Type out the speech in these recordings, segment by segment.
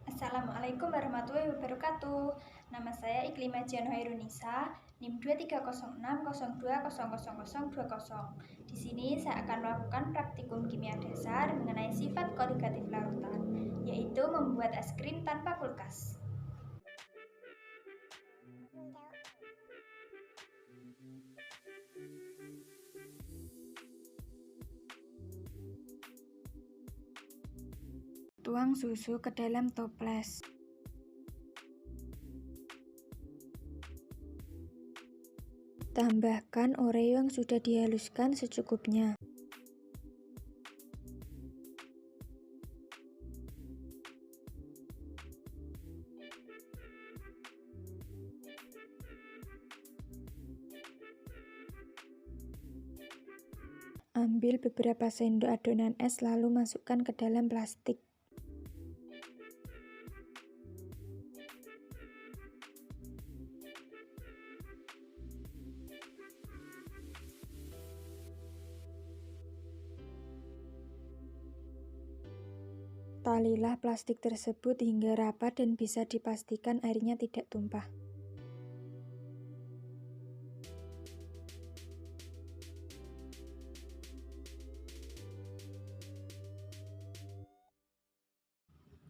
Assalamualaikum warahmatullahi wabarakatuh. Nama saya Iklimah Jian Hoirunisa, NIM 23060200020. Di sini saya akan melakukan praktikum kimia dasar mengenai sifat koligatif larutan, yaitu membuat es krim tanpa kulkas. Tuang susu ke dalam toples. Tambahkan Oreo yang sudah dihaluskan secukupnya. Ambil beberapa sendok adonan es lalu masukkan ke dalam plastik. Talilah plastik tersebut hingga rapat dan bisa dipastikan airnya tidak tumpah.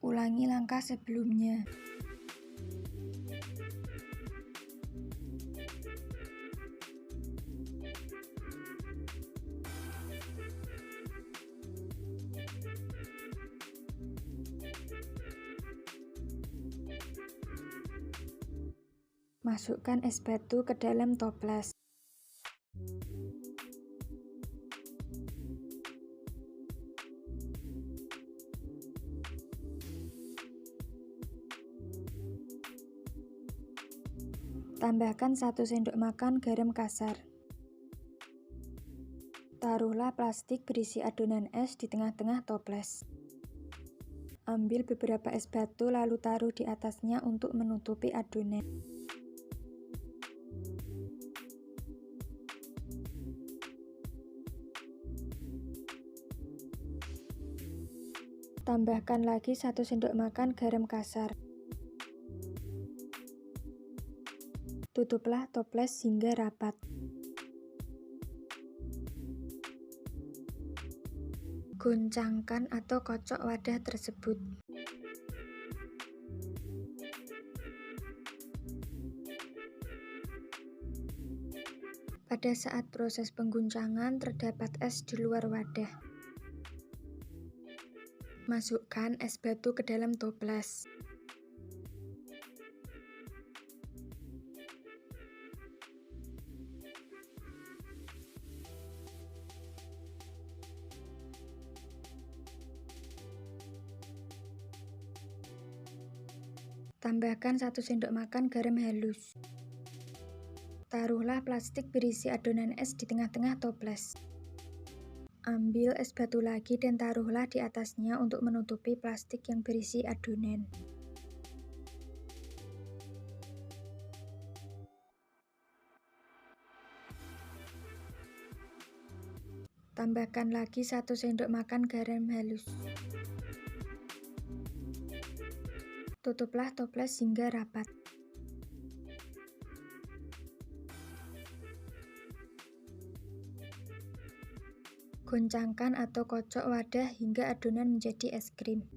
Ulangi langkah sebelumnya. Masukkan es batu ke dalam toples. Tambahkan 1 sendok makan garam kasar. Taruhlah plastik berisi adonan es di tengah-tengah toples. Ambil beberapa es batu lalu taruh di atasnya untuk menutupi adonan. Tambahkan lagi 1 sendok makan garam kasar. Tutuplah toples hingga rapat. Goncangkan atau kocok wadah tersebut. Pada saat proses pengguncangan terdapat es di luar wadah. Masukkan es batu ke dalam toples. Tambahkan 1 sendok makan garam halus. Taruhlah plastik berisi adonan es di tengah-tengah toples. Ambil es batu lagi dan taruhlah di atasnya untuk menutupi plastik yang berisi adonan. Tambahkan lagi 1 sendok makan garam halus. Tutuplah toples hingga rapat. Goncangkan atau kocok wadah hingga adonan menjadi es krim.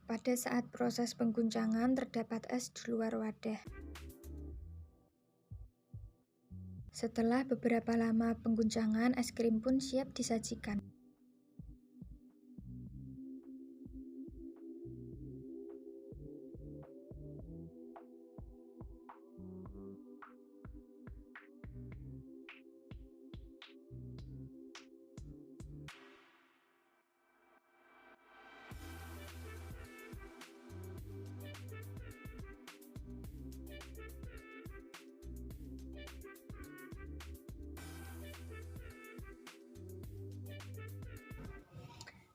Pada saat proses pengguncangan terdapat es di luar wadah. Setelah beberapa lama pengguncangan, es krim pun siap disajikan.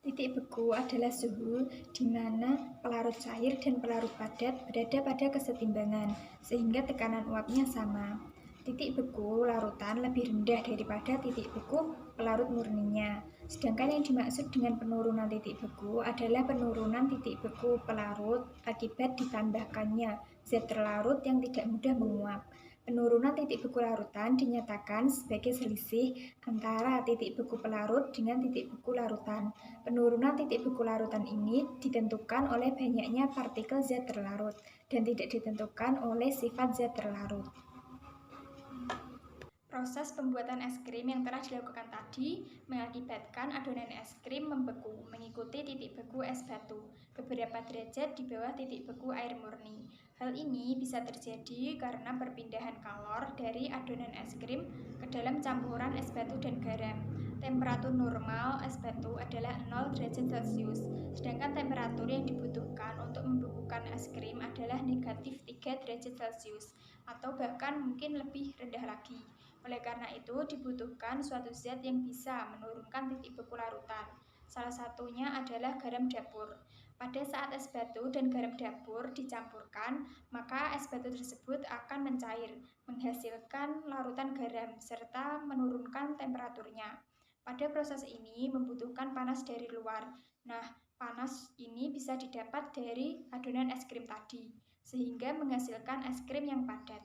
Titik beku adalah suhu di mana pelarut cair dan pelarut padat berada pada kesetimbangan, sehingga tekanan uapnya sama. Titik beku larutan lebih rendah daripada titik beku pelarut murninya. Sedangkan yang dimaksud dengan penurunan titik beku adalah penurunan titik beku pelarut akibat ditambahkannya zat terlarut yang tidak mudah menguap. Penurunan titik beku larutan dinyatakan sebagai selisih antara titik beku pelarut dengan titik beku larutan. Penurunan titik beku larutan ini ditentukan oleh banyaknya partikel zat terlarut dan tidak ditentukan oleh sifat zat terlarut. Proses pembuatan es krim yang telah dilakukan tadi mengakibatkan adonan es krim membeku mengikuti titik beku es batu beberapa derajat di bawah titik beku air murni. Hal ini bisa terjadi karena perpindahan kalor dari adonan es krim ke dalam campuran es batu dan garam. Temperatur normal es batu adalah 0 derajat Celcius, sedangkan temperatur yang dibutuhkan untuk membekukan es krim adalah negatif 3 derajat Celcius, atau bahkan mungkin lebih rendah lagi. Oleh karena itu, dibutuhkan suatu zat yang bisa menurunkan titik beku larutan. Salah satunya adalah garam dapur. Pada saat es batu dan garam dapur dicampurkan, maka es batu tersebut akan mencair, menghasilkan larutan garam, serta menurunkan temperaturnya. Pada proses ini membutuhkan panas dari luar. Nah, panas ini bisa didapat dari adonan es krim tadi, sehingga menghasilkan es krim yang padat.